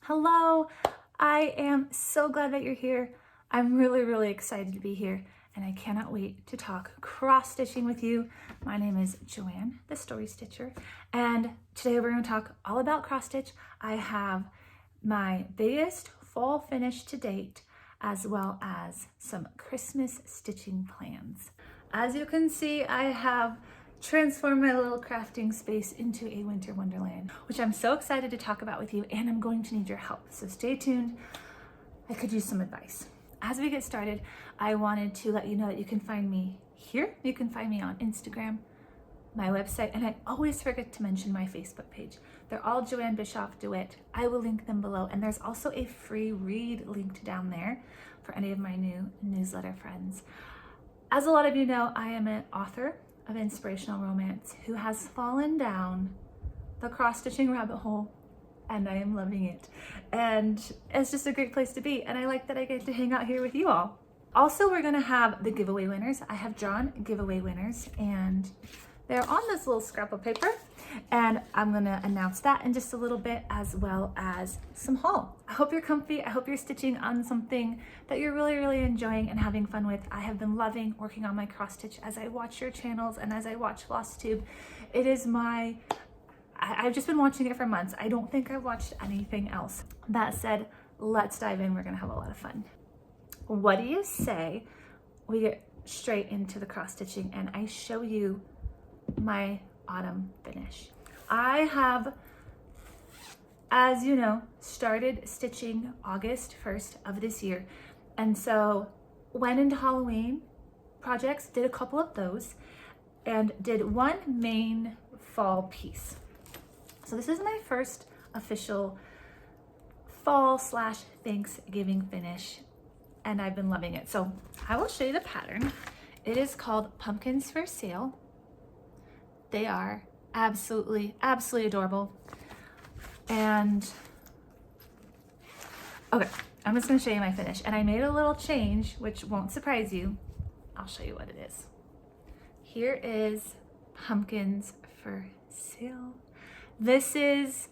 Hello, I am so glad that you're here. I'm really excited to be here and I cannot wait to talk cross stitching with you. My name is Joanne, the Story Stitcher, and today we're going to talk all about cross stitch. I have my biggest fall finish to date as well as some Christmas stitching plans. As you can see, I have transform my little crafting space into a winter wonderland, which I'm so excited to talk about with you, and I'm going to need your help. So stay tuned. I could use some advice. As we get started, I wanted to let you know that you can find me here. You can find me on Instagram, my website, and I always forget to mention my Facebook page. They're all Joanne Bischoff DeWitt. I will link them below, and there's also a free read linked down there for any of my new newsletter friends. As a lot of you know, I am an author of inspirational romance who has fallen down the cross-stitching rabbit hole, and I am loving it. And it's just a great place to be, and I like that I get to hang out here with you all. Also, we're gonna have the giveaway winners. I have drawn giveaway winners, and they're on this little scrap of paper, and I'm gonna announce that in just a little bit, as well as some haul. I hope you're comfy. I hope you're stitching on something that you're really enjoying and having fun with. I have been loving working on my cross stitch as I watch your channels and as I watch Flosstube. It is I've just been watching it for months. I don't think I've watched anything else. That said, let's dive in. We're gonna have a lot of fun. What do you say we get straight into the cross stitching and I show you my autumn finish? I have, as you know, started stitching August 1st of this year. And so went into Halloween projects, did a couple of those, and did one main fall piece. So this is my first official fall / Thanksgiving finish, and I've been loving it. So I will show you the pattern. It is called Pumpkins for Sale. They are absolutely adorable. And okay, I'm just gonna show you my finish. And I made a little change, which won't surprise you. I'll show you what it is. Here is Pumpkins for Sale. This is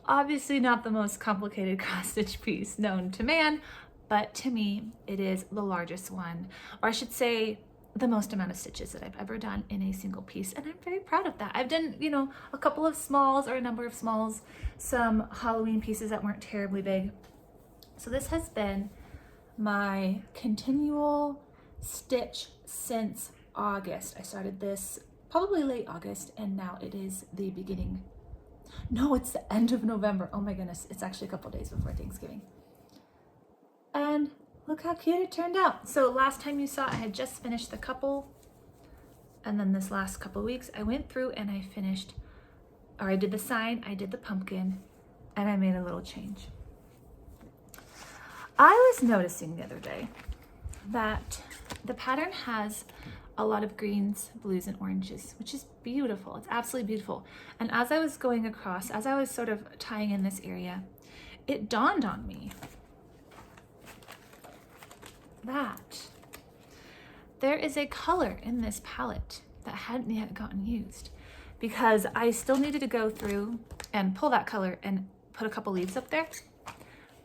obviously not the most complicated cross stitch piece known to man, but to me, it is the largest one, or I should say, the most amount of stitches that I've ever done in a single piece, and I'm very proud of that. I've done, a couple of smalls or a number of smalls, some Halloween pieces that weren't terribly big. So this has been my continual stitch since August. I started this probably late August, and now it is the beginning. No, it's the end of November. Oh my goodness, it's actually a couple days before Thanksgiving. And look how cute it turned out. So last time you saw, I had just finished the couple, and then this last couple weeks, I went through and I finished, or I did the sign, I did the pumpkin, and I made a little change. I was noticing the other day that the pattern has a lot of greens, blues, and oranges, which is beautiful. It's absolutely beautiful. And as I was going across, as I was sort of tying in this area, it dawned on me that there is a color in this palette that hadn't yet gotten used, because I still needed to go through and pull that color and put a couple leaves up there.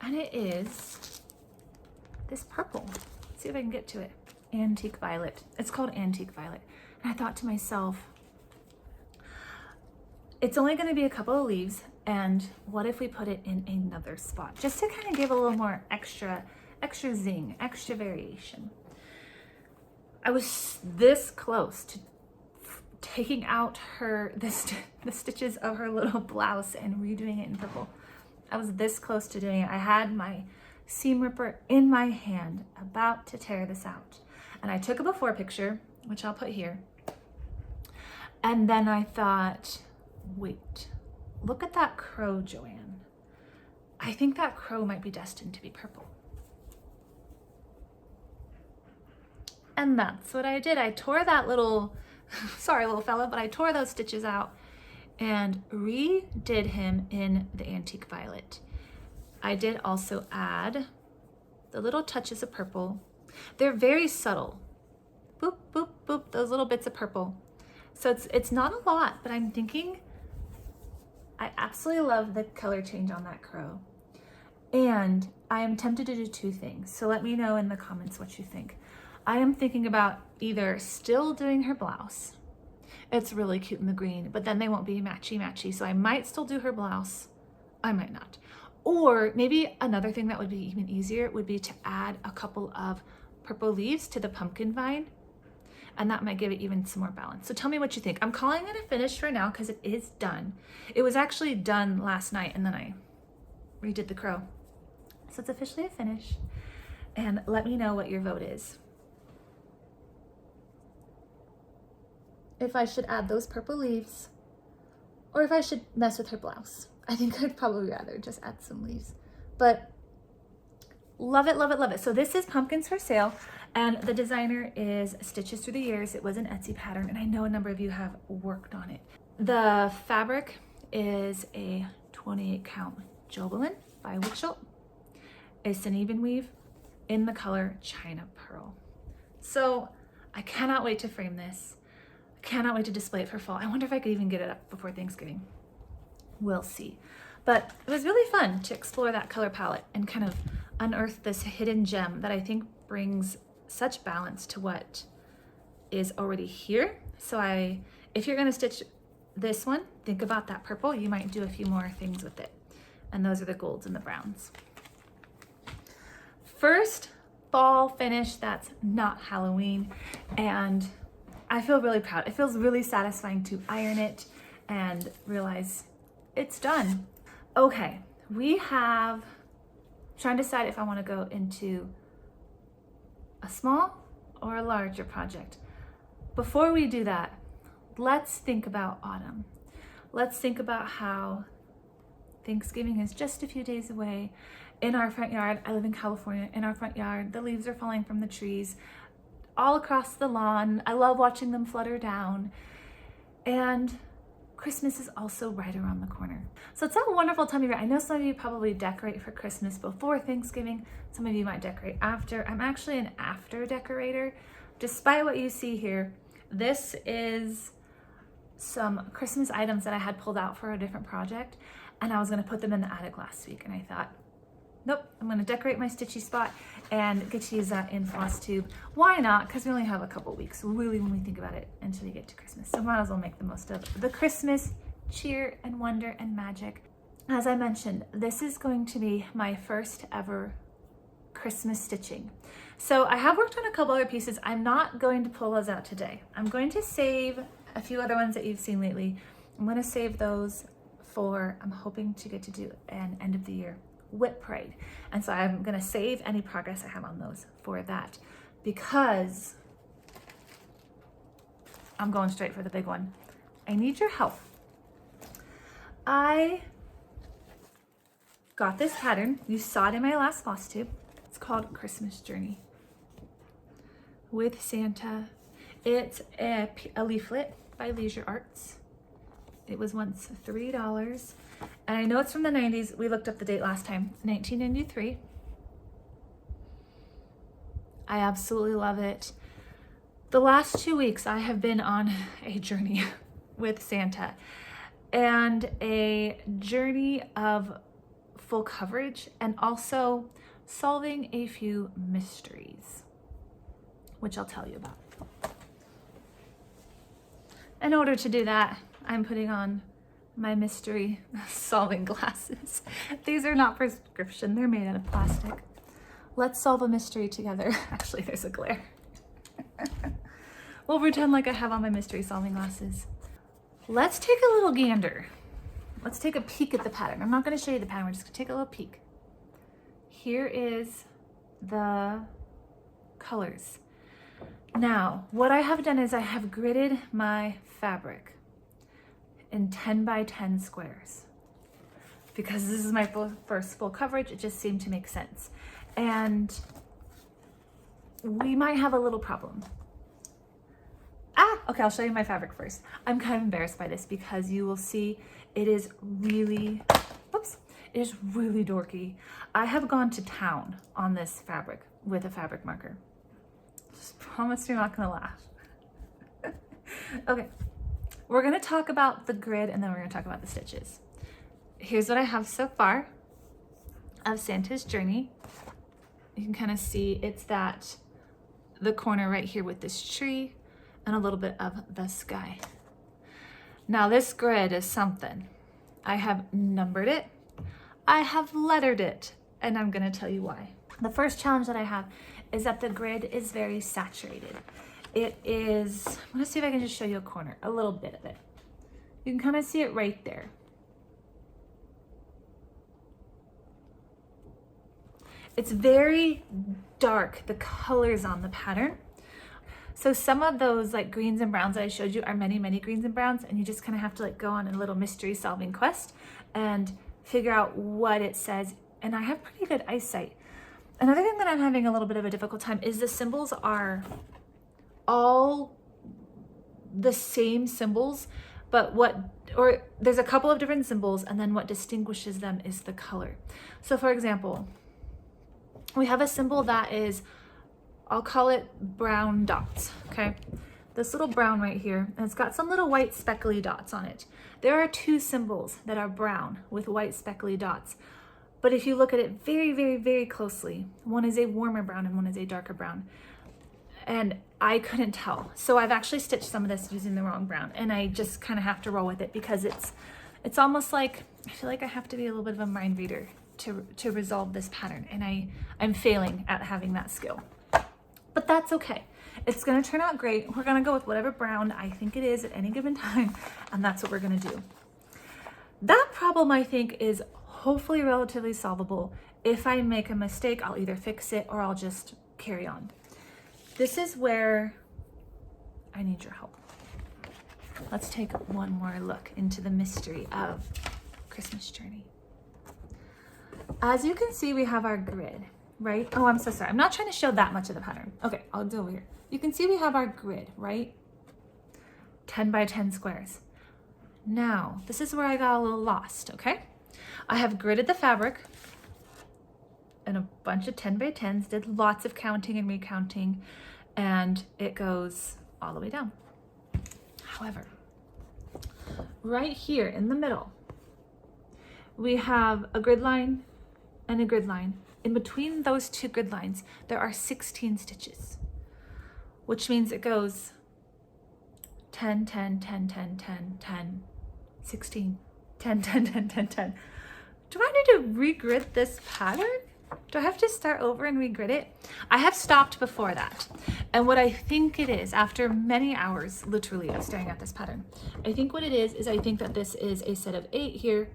And it is this purple. Let's see if I can get to it. Antique Violet. It's called Antique Violet. And I thought to myself, it's only going to be a couple of leaves, and what if we put it in another spot, just to kind of give a little more extra zing, extra variation. I was this close to taking out the stitches of her little blouse and redoing it in purple. I was this close to doing it. I had my seam ripper in my hand, about to tear this out. And I took a before picture, which I'll put here. And then I thought, wait, look at that crow, Joanne. I think that crow might be destined to be purple. And that's what I did. I tore that little, sorry little fella, but I tore those stitches out and redid him in the Antique Violet. I did also add the little touches of purple. They're very subtle. Boop, boop, boop, those little bits of purple. So it's not a lot, but I'm thinking I absolutely love the color change on that crow. And I am tempted to do two things. So let me know in the comments what you think. I am thinking about either still doing her blouse. It's really cute in the green, but then they won't be matchy-matchy. So I might still do her blouse. I might not. Or maybe another thing that would be even easier would be to add a couple of purple leaves to the pumpkin vine. And that might give it even some more balance. So tell me what you think. I'm calling it a finish for now because it is done. It was actually done last night and then I redid the crow. So it's officially a finish. And let me know what your vote is. If I should add those purple leaves or if I should mess with her blouse. I think I'd probably rather just add some leaves. But love it, love it, love it. So this is Pumpkins for Sale, and the designer is Stitches Through the Years. It was an Etsy pattern, and I know a number of you have worked on it. The fabric is a 28 count Jobelin by Witchelt. It's an even weave in the color China Pearl. So I cannot wait to frame this. I cannot wait to display it for fall. I wonder if I could even get it up before Thanksgiving. We'll see. But it was really fun to explore that color palette and kind of unearth this hidden gem that I think brings such balance to what is already here. So if you're gonna stitch this one, think about that purple. You might do a few more things with it. And those are the golds and the browns. First fall finish that's not Halloween. And I feel really proud. It feels really satisfying to iron it and realize it's done. Okay, I'm trying to decide if I want to go into a small or a larger project. Before we do that, let's think about autumn. Let's think about how Thanksgiving is just a few days away. In our front yard, I live in California, in our front yard, the leaves are falling from the trees all across the lawn. I love watching them flutter down. And Christmas is also right around the corner. So it's a wonderful time of year. I know some of you probably decorate for Christmas before Thanksgiving. Some of you might decorate after. I'm actually an after decorator. Despite what you see here, this is some Christmas items that I had pulled out for a different project, and I was gonna put them in the attic last week, and I thought, nope, I'm gonna decorate my stitchy spot and get to use that in Flosstube. Why not? Because we only have a couple weeks, really, when we think about it, until we get to Christmas. So might as well make the most of the Christmas cheer and wonder and magic. As I mentioned, this is going to be my first ever Christmas stitching. So I have worked on a couple other pieces. I'm not going to pull those out today. I'm going to save a few other ones that you've seen lately. I'm gonna save those for, I'm hoping to get to do an end of the year whip parade. And so I'm gonna save any progress I have on those for that, because I'm going straight for the big one. I need your help. I got this pattern. You saw it in my last Flosstube. It's called Christmas Journey with Santa. It's a leaflet by Leisure Arts. It was once $3. And I know it's from the 90s. We looked up the date last time, 1993. I absolutely love it. The last 2 weeks I have been on a journey with Santa, and a journey of full coverage and also solving a few mysteries, which I'll tell you about. In order to do that, I'm putting on my mystery solving glasses. These are not prescription, they're made out of plastic. Let's solve a mystery together. Actually, there's a glare. We'll pretend like I have on my mystery solving glasses. Let's take a little gander. Let's take a peek at the pattern. I'm not gonna show you the pattern, we're just gonna take a little peek. Here is the colors. Now, what I have done is I have gridded my fabric in 10 by 10 squares. Because this is my first full coverage, it just seemed to make sense. And we might have a little problem. Okay, I'll show you my fabric first. I'm kind of embarrassed by this because you will see it is really, it is really dorky. I have gone to town on this fabric with a fabric marker. Just promise you're not gonna laugh. Okay, we're gonna talk about the grid and then we're gonna talk about the stitches. Here's what I have so far. of Santa's journey. You can kind of see it's the corner right here with this tree and a little bit of the sky. Now this grid is something. I have numbered it, I have lettered it, and I'm gonna tell you why. The first challenge that I have is that the grid is very saturated. It is, I'm gonna see if I can just show you a corner, a little bit of it. You can kind of see it right there. It's very dark, the colors on the pattern. So some of those like greens and browns that I showed you are many, many greens and browns, and you just kind of have to like go on a little mystery solving quest and figure out what it says. And I have pretty good eyesight. Another thing that I'm having a little bit of a difficult time is the symbols are all the same symbols, but there's a couple of different symbols, and then what distinguishes them is the color. So for example, we have a symbol that is, I'll call it brown dots, okay? This little brown right here, and it's got some little white speckly dots on it. There are two symbols that are brown with white speckly dots. But if you look at it very, very, very closely, one is a warmer brown and one is a darker brown. And I couldn't tell. So I've actually stitched some of this using the wrong brown, and I just kind of have to roll with it because it's almost like, I feel like I have to be a little bit of a mind reader to resolve this pattern, and I'm failing at having that skill. But that's okay. It's gonna turn out great. We're gonna go with whatever brown I think it is at any given time, and that's what we're gonna do. That problem, I think, is hopefully relatively solvable. If I make a mistake, I'll either fix it or I'll just carry on. This is where I need your help. Let's take one more look into the mystery of Christmas Journey. As you can see, we have our grid, right? Oh, I'm so sorry. I'm not trying to show that much of the pattern. Okay, I'll do over here. You can see we have our grid, right? 10 by 10 squares. Now, this is where I got a little lost, okay? I have gridded the fabric and a bunch of 10 by 10s, did lots of counting and recounting, and it goes all the way down. However, right here in the middle, we have a grid line and a grid line. In between those two grid lines, there are 16 stitches, which means it goes 10, 10, 10, 10, 10, 10, 16, 10, 10, 10, 10, 10. Do I need to regrid this pattern? Do I have to start over and regrid it? I have stopped before that. And what I think it is, after many hours, literally, of staring at this pattern, I think what it is I think that this is a set of 8 here,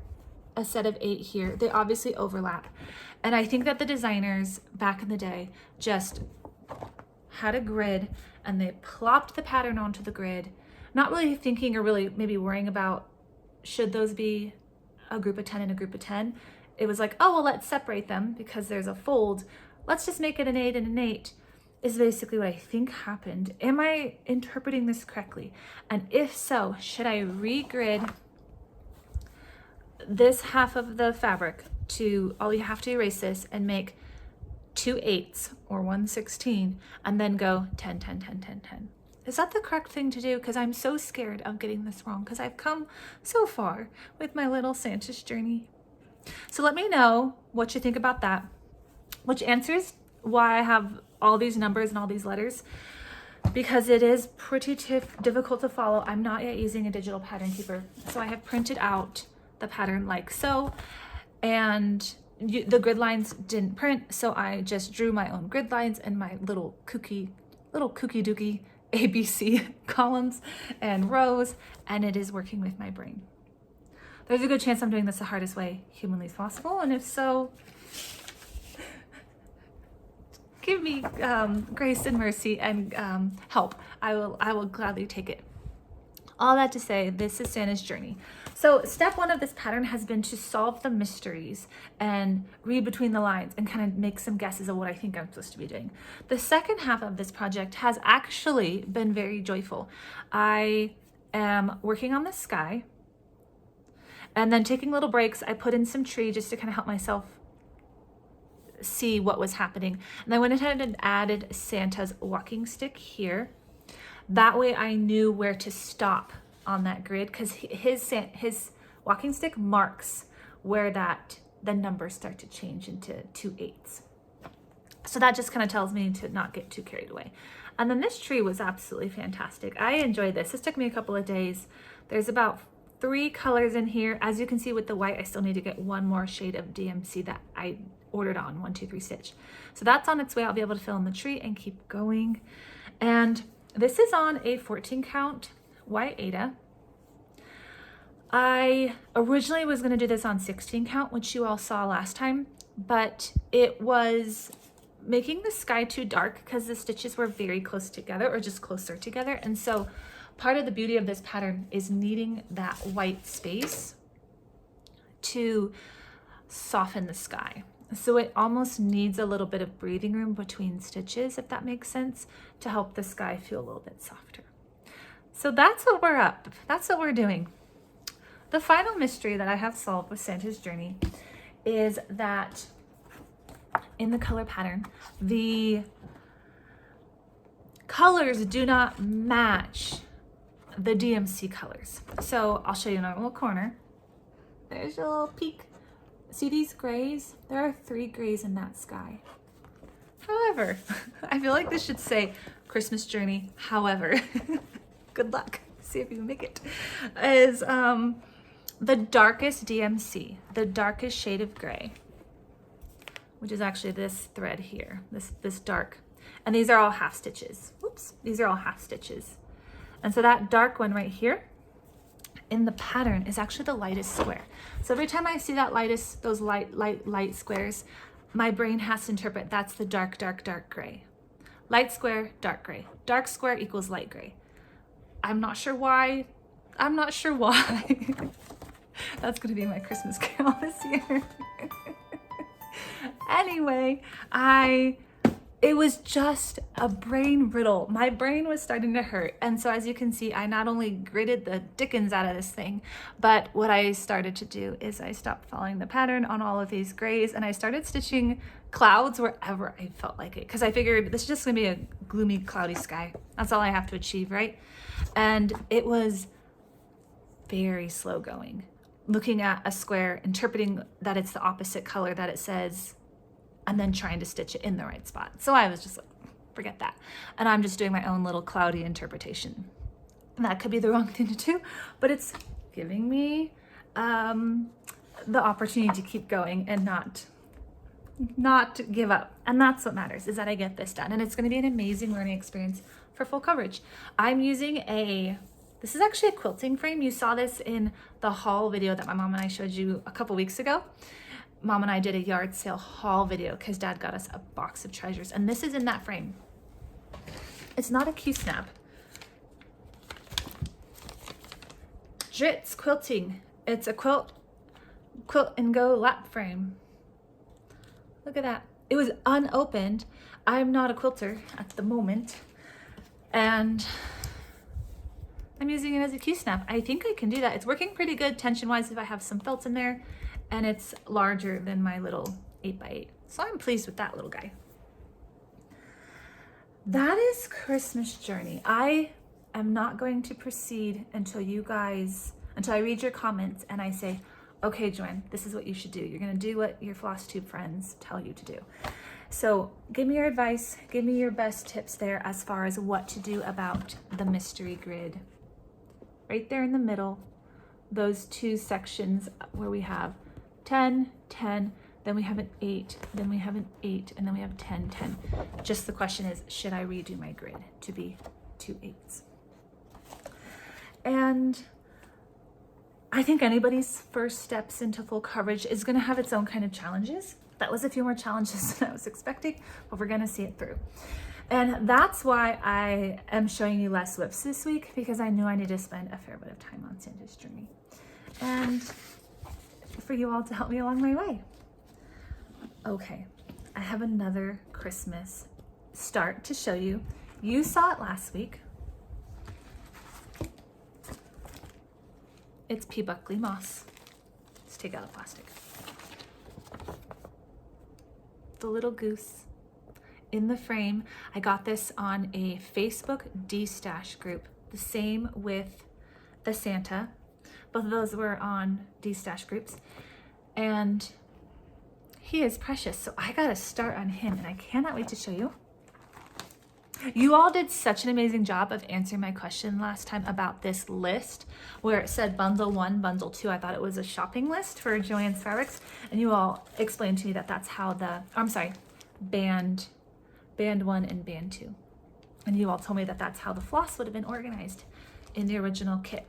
a set of 8 here. They obviously overlap. And I think that the designers back in the day just had a grid and they plopped the pattern onto the grid, not really thinking or really maybe worrying about should those be a group of 10 and a group of 10. It was like, oh, well, let's separate them because there's a fold. Let's just make it an 8 and an 8 is basically what I think happened. Am I interpreting this correctly? And if so, should I regrid this half of the fabric to, all you have to erase this and make 2 8s or 1 16 and then go 10, 10, 10, 10, 10. Is that the correct thing to do? Because I'm so scared of getting this wrong because I've come so far with my little Santa's journey. So let me know what you think about that, which answers why I have all these numbers and all these letters, because it is pretty difficult to follow. I'm not yet using a digital pattern keeper, so I have printed out the pattern like so, and the grid lines didn't print, so I just drew my own grid lines and my little kooky dookie ABC columns and rows, and it is working with my brain. There's a good chance I'm doing this the hardest way humanly possible, and if so, give me grace and mercy and help. I will gladly take it. All that to say, this is Santa's journey. So step 1 of this pattern has been to solve the mysteries and read between the lines and kind of make some guesses of what I think I'm supposed to be doing. The second half of this project has actually been very joyful. I am working on the sky and then taking little breaks. I put in some tree just to kind of help myself see what was happening. And I went ahead and added Santa's walking stick here. That way I knew where to stop on that grid because his walking stick marks where that the numbers start to change into 2/8. So that just kind of tells me to not get too carried away. And then this tree was absolutely fantastic. I enjoyed this. This took me a couple of days. There's about 3 colors in here. As you can see with the white, I still need to get one more shade of DMC that I ordered on 1 2 3 stitch. So that's on its way. I'll be able to fill in the tree and keep going. And this is on a 14 count white Aida. I originally was going to do this on 16 count, which you all saw last time, but it was making the sky too dark because the stitches were very close together, or just closer together. And so part of the beauty of this pattern is needing that white space to soften the sky. So it almost needs a little bit of breathing room between stitches, if that makes sense, to help the sky feel a little bit softer. So that's what we're up. That's what we're doing. The final mystery that I have solved with Santa's Journey is that in the color pattern, the colors do not match the DMC colors. So I'll show you in a little corner. There's your little peek. See these grays? There are 3 grays in that sky. However, I feel like this should say Christmas Journey. However, good luck. See if you can make it. Is the darkest DMC, the darkest shade of gray, which is actually this thread here, this dark. And these are all half stitches. Whoops, these are all half stitches. And so that dark one right here in the pattern is actually the lightest square. So every time I see that lightest, those light squares, my brain has to interpret that's the dark gray. Light square, dark gray. Dark square equals light gray. I'm not sure why. That's gonna be my Christmas carol this year. Anyway, it was just a brain riddle. My brain was starting to hurt. And so as you can see, I not only gritted the dickens out of this thing, but what I started to do is I stopped following the pattern on all of these grays and I started stitching clouds wherever I felt like it. Because I figured this is just gonna be a gloomy, cloudy sky. That's all I have to achieve, right? And it was very slow going. Looking at a square, interpreting that it's the opposite color that it says, and then trying to stitch it in the right spot. So I was just like, forget that. And I'm just doing my own little cloudy interpretation. And that could be the wrong thing to do, but it's giving me the opportunity to keep going and not give up. And that's what matters, is that I get this done. And it's gonna be an amazing learning experience for full coverage. I'm using this is actually a quilting frame. You saw this in the haul video that my mom and I showed you a couple weeks ago. Mom and I did a yard sale haul video because Dad got us a box of treasures, and this is in that frame. It's not a Q-snap. Dritz Quilting. It's a quilt and go lap frame. Look at that. It was unopened. I'm not a quilter at the moment, and I'm using it as a Q-snap. I think I can do that. It's working pretty good tension-wise if I have some felts in there, and it's larger than my little 8x8. So I'm pleased with that little guy. That is Christmas Journey. I am not going to proceed until I read your comments and I say, okay, Joanne, this is what you should do. You're gonna do what your Flosstube friends tell you to do. So give me your advice, give me your best tips there as far as what to do about the mystery grid. Right there in the middle, those 2 sections where we have 10, 10, then we have an 8, then we have an 8, and then we have 10, 10. Just the question is, should I redo my grid to be 2 8s? And I think anybody's first steps into full coverage is gonna have its own kind of challenges. That was a few more challenges than I was expecting, but we're gonna see it through. And that's why I am showing you less whips this week, because I knew I need to spend a fair bit of time on Santa's Journey. And for you all to help me along my way. Okay, I have another Christmas start to show you. You saw it last week. It's P Buckley Moss. Let's take out the plastic. The little goose in the frame. I got this on a Facebook D-stash group, the same with the Santa. Both of those were on D-stash groups. And He is precious, so I gotta start on him, and I cannot wait to show you. You all did such an amazing job of answering my question last time about this list where it said bundle 1, bundle 2. I thought it was a shopping list for Joann's Fabrics, and you all explained to me that that's how band 1 and band 2. And you all told me that that's how the floss would have been organized in the original kit.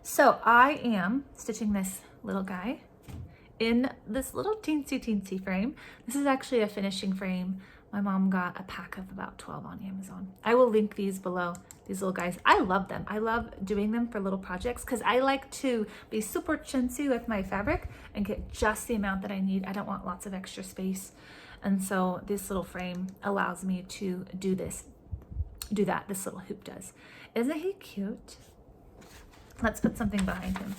So I am stitching this little guy in this little teensy frame. This is actually a finishing frame. My mom got a pack of about 12 on Amazon. I will link these below, these little guys. I love them. I love doing them for little projects because I like to be super chintzy with my fabric and get just the amount that I need. I don't want lots of extra space. And so this little frame allows me to do that, this little hoop does. Isn't he cute? Let's put something behind him.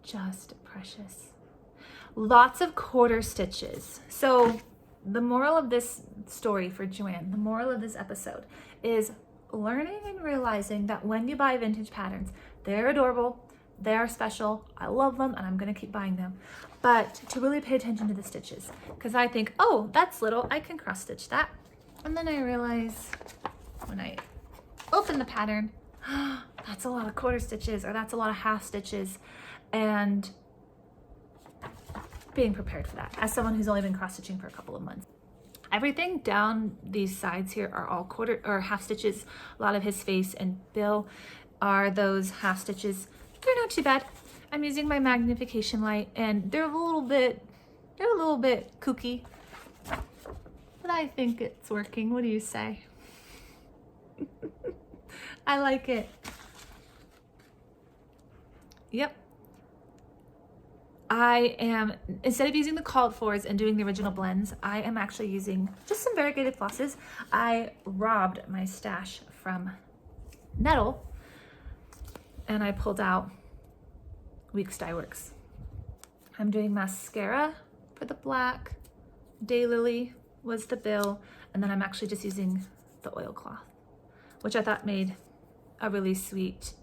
Just precious. Lots of quarter stitches. So the moral of this story for Joann, the moral of this episode is learning and realizing that when you buy vintage patterns, they're adorable, they are special, I love them, and I'm gonna keep buying them. But to really pay attention to the stitches, because I think, oh, that's little, I can cross stitch that. And then I realize when I open the pattern, that's a lot of quarter stitches, or that's a lot of half stitches, and being prepared for that as someone who's only been cross stitching for a couple of months. Everything down these sides here are all quarter or half stitches. A lot of his face and bill are those half stitches. They're not too bad. I'm using my magnification light and they're a little bit kooky, but I think it's working. What do you say? I like it. Yep. I am, instead of using the called fors and doing the original blends, I am actually using just some variegated flosses. I robbed my stash from Nettle and I pulled out Weeks Dye Works. I'm doing mascara for the black, Daylily was the bill, and then I'm actually just using the oilcloth, which I thought made a really sweet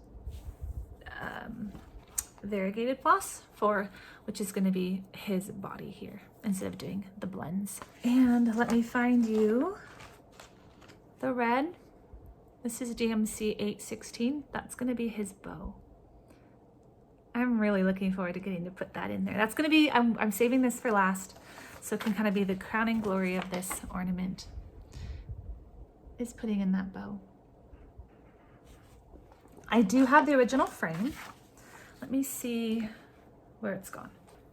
variegated floss for, which is going to be his body here instead of doing the blends. And let me find you the red. This is DMC 816. That's going to be his bow. I'm really looking forward to getting to put that in there. That's going to be, I'm saving this for last, so it can kind of be the crowning glory of this ornament, is putting in that bow. I do have the original frame. Let me see where it's gone.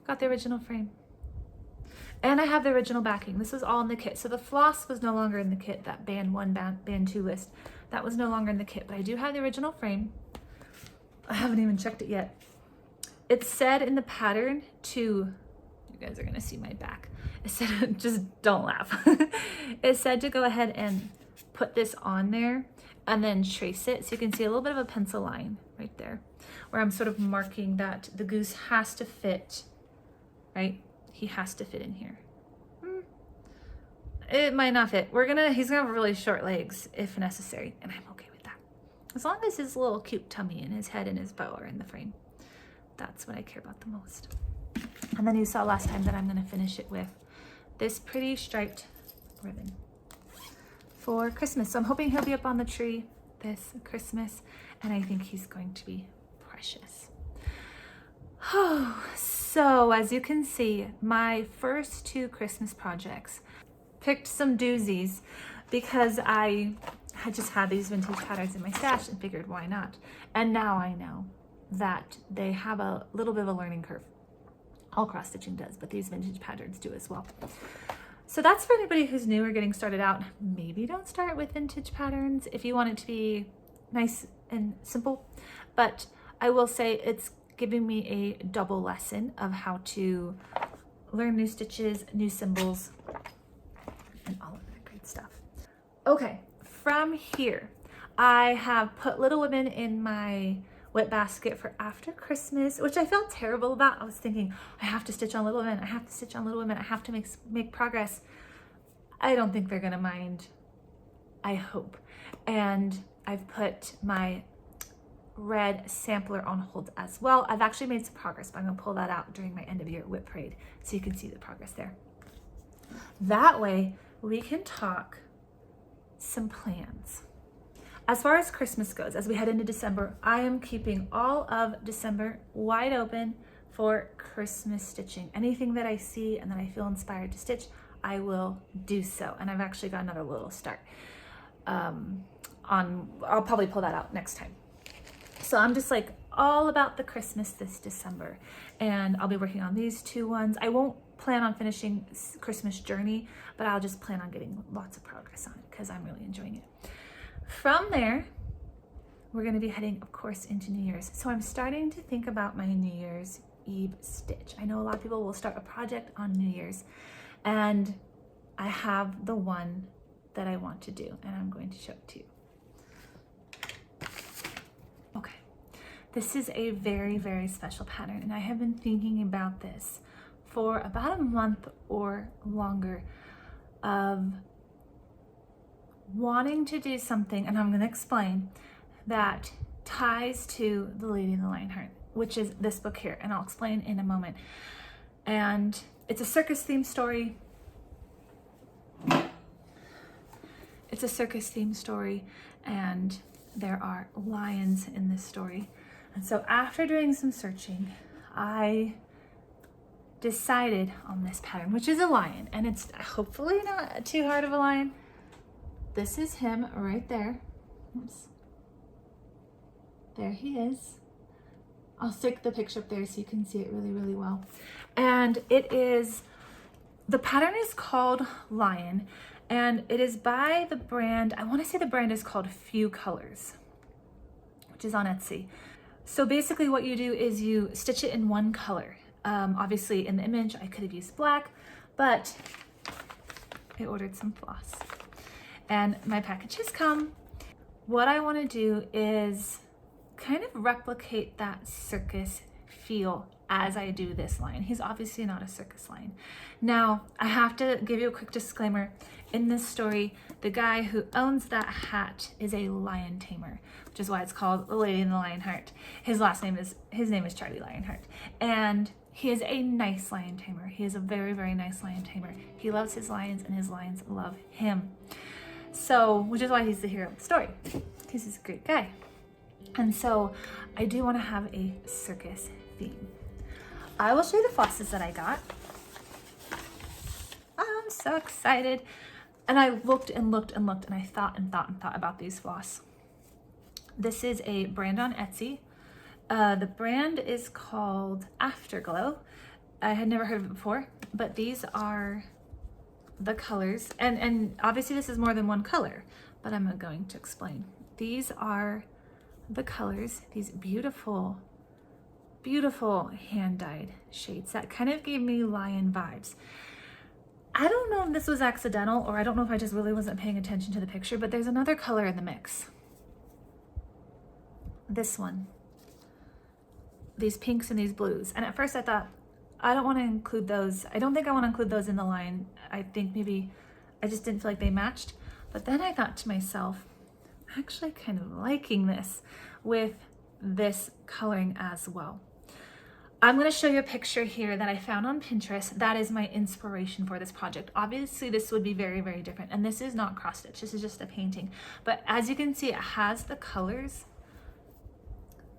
Got the original frame. And I have the original backing. This was all in the kit. So the floss was no longer in the kit, that band 1, band 2 list. That was no longer in the kit, but I do have the original frame. I haven't even checked it yet. It said in the pattern to, you guys are gonna see my back. It said, just don't laugh. It said to go ahead and put this on there and then trace it. So you can see a little bit of a pencil line right there, where I'm sort of marking that the goose has to fit, right? He has to fit in here. It might not fit. He's gonna have really short legs if necessary, and I'm okay with that. As long as his little cute tummy and his head and his bow are in the frame. That's what I care about the most. And then you saw last time that I'm gonna finish it with this pretty striped ribbon for Christmas. So I'm hoping he'll be up on the tree this Christmas, and I think he's going to be precious. Oh, so as you can see, my first 2 Christmas projects picked some doozies because I had just had these vintage patterns in my stash and figured why not. And now I know that they have a little bit of a learning curve. All cross stitching does, but these vintage patterns do as well. So that's for anybody who's new or getting started out. Maybe don't start with vintage patterns if you want it to be nice and simple, but I will say it's giving me a double lesson of how to learn new stitches, new symbols, and all of that great stuff. Okay, from here, I have put Little Women in my wet basket for after Christmas, which I felt terrible about. I was thinking, I have to stitch on Little Women, I have to stitch on Little Women, I have to make progress. I don't think they're gonna mind, I hope. And I've put my red sampler on hold as well. I've actually made some progress, but I'm gonna pull that out during my end of year whip parade so you can see the progress there. That way we can talk some plans. As far as Christmas goes, as we head into December, I am keeping all of December wide open for Christmas stitching. Anything that I see and that I feel inspired to stitch, I will do so. And I've actually got another little start I'll probably pull that out next time. So I'm just like all about the Christmas this December, and I'll be working on these two ones. I won't plan on finishing Christmas Journey, but I'll just plan on getting lots of progress on it because I'm really enjoying it. From there, we're going to be heading, of course, into New Year's. So I'm starting to think about my New Year's Eve stitch. I know a lot of people will start a project on New Year's, and I have the one that I want to do, and I'm going to show it to you. Okay, this is a very, very special pattern, and I have been thinking about this for about a month or longer of wanting to do something, and I'm going to explain, that ties to the Lady in the Lionheart, which is this book here, and I'll explain in a moment. And it's a circus themed story. It's a circus themed story, and there are lions in this story. And so after doing some searching, I decided on this pattern, which is a lion, and it's hopefully not too hard of a lion. This is him right there. Oops. There he is. I'll stick the picture up there so you can see it really, really well. And the pattern is called Lion, and it is by the brand, I want to say the brand is called FewColors, which is on Etsy. So basically what you do is you stitch it in one color. Obviously in the image I could have used black, but I ordered some floss and my package has come. What I want to do is kind of replicate that circus feel as I do this lion. He's obviously not a circus lion. Now, I have to give you a quick disclaimer. In this story, the guy who owns that hat is a lion tamer, which is why it's called The Lady in the Lionheart. His name is Charlie Lionheart. And he is a nice lion tamer. He is a very, very nice lion tamer. He loves his lions and his lions love him. So, which is why he's the hero of the story. He's a great guy. And so I do want to have a circus theme. I will show you the flosses that I got. I'm so excited. And I looked and looked and looked, and I thought about these floss. This is a brand on Etsy. The brand is called Afterglow. I had never heard of it before, but these are the colors. And obviously this is more than one color, but I'm going to explain. These are the colors, these beautiful, beautiful hand-dyed shades that kind of gave me lion vibes. I don't know if this was accidental, or I don't know if I just really wasn't paying attention to the picture, but there's another color in the mix. This one. These pinks and these blues. And at first I thought, I don't want to include those. I don't think I want to include those in the line. I think maybe I just didn't feel like they matched. But then I thought to myself, I'm actually kind of liking this with this coloring as well. I'm going to show you a picture here that I found on Pinterest. That is my inspiration for this project. Obviously this would be very, very different. And this is not cross stitch. This is just a painting. But as you can see, it has the colors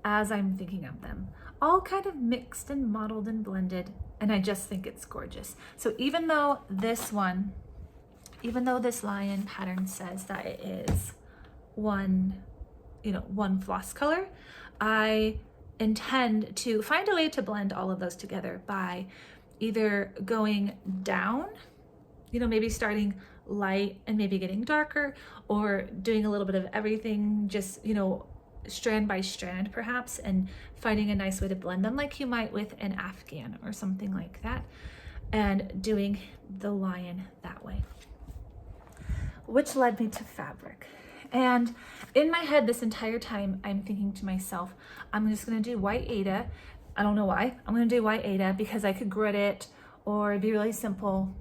as I'm thinking of them, all kind of mixed and modeled and blended. And I just think it's gorgeous. So even though this lion pattern says that it is one floss color, I intend to find a way to blend all of those together by either going down, maybe starting light and maybe getting darker, or doing a little bit of everything, just, strand by strand perhaps, and finding a nice way to blend them like you might with an Afghan or something like that, and doing the lion that way. Which led me to fabric. And in my head this entire time, I'm thinking to myself, I'm just going to do white Aida. I don't know why. I'm going to do white Aida because I could grit it or it'd be really simple.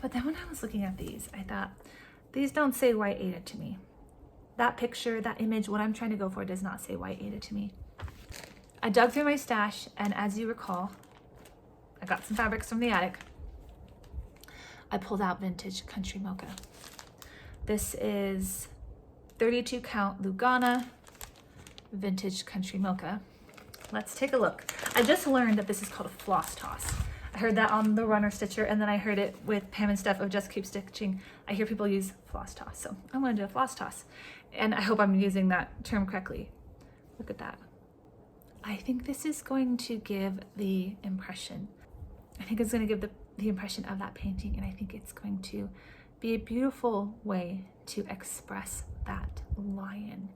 But then when I was looking at these, I thought, these don't say white Aida to me. that picture, that image, what I'm trying to go for does not say why Ada to me. I dug through my stash, and as you recall, I got some fabrics from the attic. I pulled out vintage Country Mocha. This is 32 count Lugana vintage Country Mocha. Let's take a look. I just learned that this is called a floss toss. I heard that on the Runner Stitcher, and then I heard it with Pam and Steph of Just Keep Stitching. I hear people use floss toss, so I'm gonna do a floss toss. And I hope I'm using that term correctly. Look at that. I think this is going to give the impression. I think it's gonna give the impression of that painting, and I think it's going to be a beautiful way to express that lion.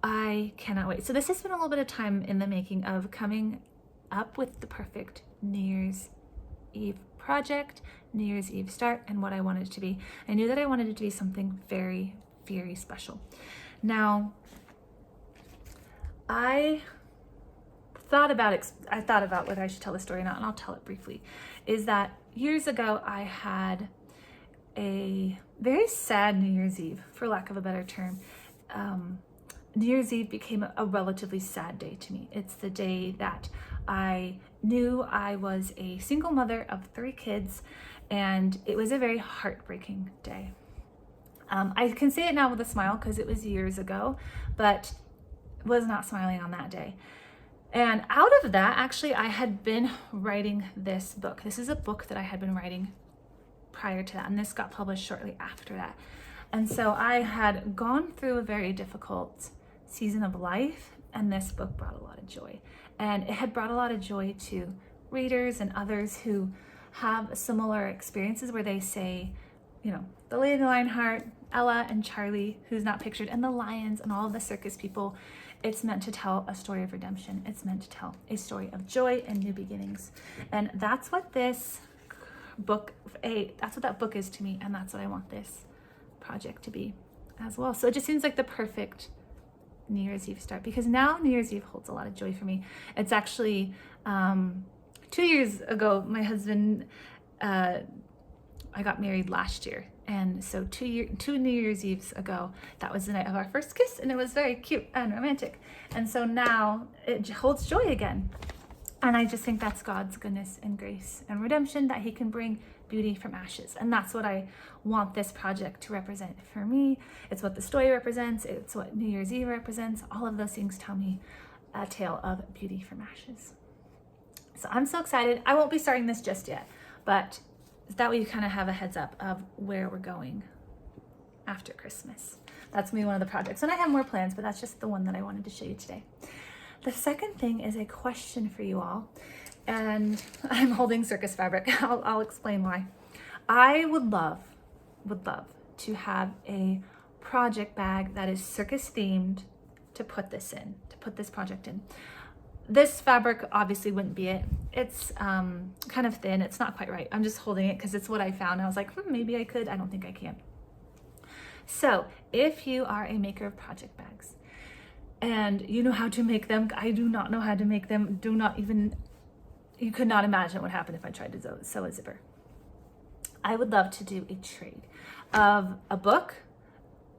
I cannot wait. So this has been a little bit of time in the making of coming up with the perfect New Year's Eve project, New Year's Eve start, and what I wanted it to be. I knew that I wanted it to be something very, very special. Now, I thought about whether I should tell the story or not, and I'll tell it briefly. Is that years ago I had a very sad New Year's Eve, for lack of a better term. New Year's Eve became a relatively sad day to me. It's the day that I knew I was a single mother of 3 kids, and it was a very heartbreaking day. I can say it now with a smile because it was years ago, but was not smiling on that day. And out of that, actually, I had been writing this book. This is a book that I had been writing prior to that, and this got published shortly after that. And so I had gone through a very difficult season of life, and this book brought a lot of joy. And it had brought a lot of joy to readers and others who have similar experiences where they say, you know, the Lady Lionheart, Ella and Charlie, who's not pictured, and the lions and all of the circus people. It's meant to tell a story of redemption. It's meant to tell a story of joy and new beginnings. And that's what this book, that's what that book is to me, and that's what I want this project to be as well. So it just seems like the perfect New Year's Eve start, because now New Year's Eve holds a lot of joy for me. It's actually 2 years ago, my husband, I got married last year. And so 2 New Year's Eves ago, that was the night of our first kiss, and it was very cute and romantic. And so now it holds joy again. And I just think that's God's goodness and grace and redemption, that he can bring beauty from ashes. And that's what I want this project to represent for me. It's what the story represents. It's what New Year's Eve represents. All of those things tell me a tale of beauty from ashes. So I'm so excited. I won't be starting this just yet, but that way you kind of have a heads up of where we're going after Christmas. That's gonna be one of the projects. And I have more plans, but that's just the one that I wanted to show you today. The second thing is a question for you all. And I'm holding circus fabric. I'll explain why. I would love to have a project bag that is circus themed to put this project in. This fabric obviously wouldn't be it. It's kind of thin. It's not quite right. I'm just holding it because it's what I found. I was like, maybe I could. I don't think I can. So if you are a maker of project bags and you know how to make them, I do not know how to make them. You could not imagine what would happen if I tried to sew a zipper. I would love to do a trade of a book,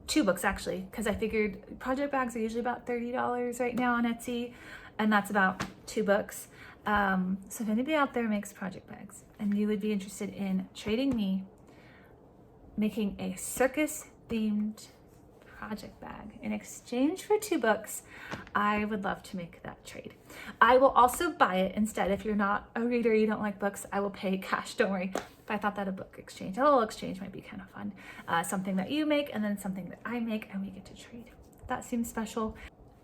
2 books actually, because I figured project bags are usually about $30 right now on Etsy. And that's about 2 books. So if anybody out there makes project bags and you would be interested in trading me, making a circus themed project bag in exchange for 2 books, I would love to make that trade. I will also buy it instead. If you're not a reader, you don't like books, I will pay cash, don't worry. But I thought that a little exchange might be kind of fun. Something that you make and then something that I make, and we get to trade. That seems special.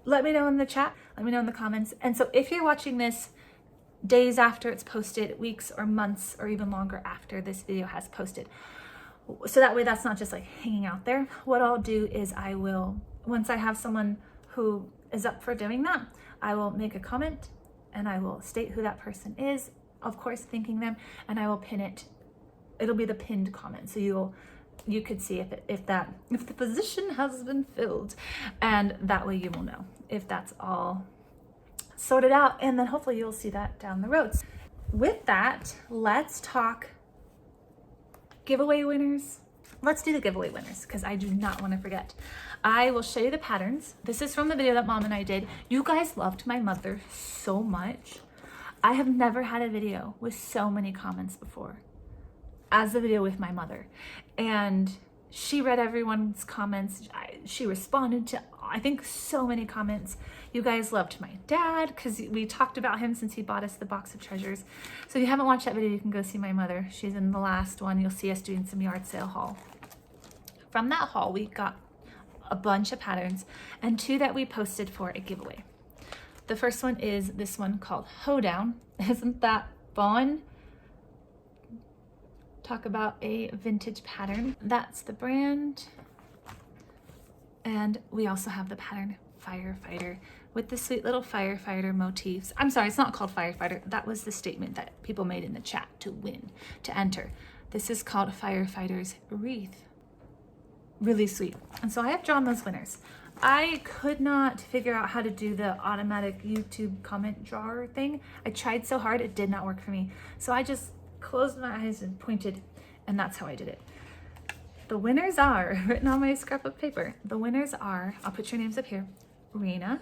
Let me know in the chat, let me know in the comments. And so if you're watching this days after it's posted, weeks or months or even longer after this video has posted, so that way that's not just like hanging out there, what I'll do is I will, once I have someone who is up for doing that, I will make a comment and I will state who that person is, of course thanking them, and I will pin it. It'll be the pinned comment, so you could see if the position has been filled, and that way you will know if that's all sorted out, and then hopefully you'll see that down the road. With that, let's talk giveaway winners let's do the giveaway winners because I do not want to forget. I will show you the patterns. This is from the video that Mom and I did. You guys loved my mother so much. I have never had a video with so many comments before as the video with my mother. And she read everyone's comments. She responded to, I think, so many comments. You guys loved my dad because we talked about him since he bought us the box of treasures. So if you haven't watched that video, you can go see my mother. She's in the last one. You'll see us doing some yard sale haul. From that haul, we got a bunch of patterns and 2 that we posted for a giveaway. The first one is this one called Hoedown. Isn't that fun? Talk about a vintage pattern. That's the brand. And we also have the pattern Firefighter with the sweet little firefighter motifs. I'm sorry, it's not called Firefighter. That was the statement that people made in the chat to win, to enter. This is called Firefighter's Wreath. Really sweet. And so I have drawn those winners. I could not figure out how to do the automatic YouTube comment drawer thing. I tried so hard, it did not work for me. So I just closed my eyes and pointed, and that's how I did it. The winners are, written on my scrap of paper, the winners are, I'll put your names up here, Rena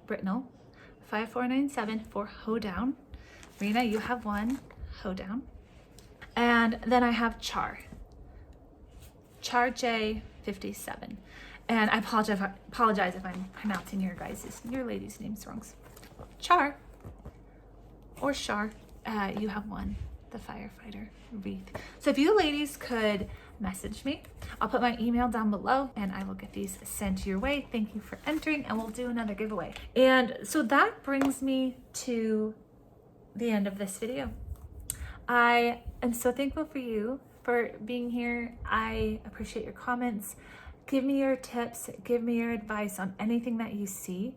Britnell, 5497 for Hoedown. Rena, you have won Hoedown. And then I have Char J57. And I apologize if I'm pronouncing your ladies' names wrong. Char or Shar, you have won the Firefighter Wreath. So if you ladies could message me, I'll put my email down below and I will get these sent your way. Thank you for entering, and we'll do another giveaway. And so that brings me to the end of this video. I am so thankful for you for being here. I appreciate your comments. Give me your tips, give me your advice on anything that you see.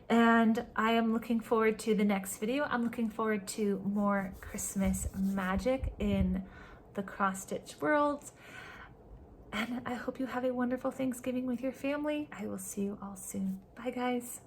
And I am looking forward to the next video. I'm looking forward to more Christmas magic in the cross-stitch world. And I hope you have a wonderful Thanksgiving with your family. I will see you all soon. Bye, guys.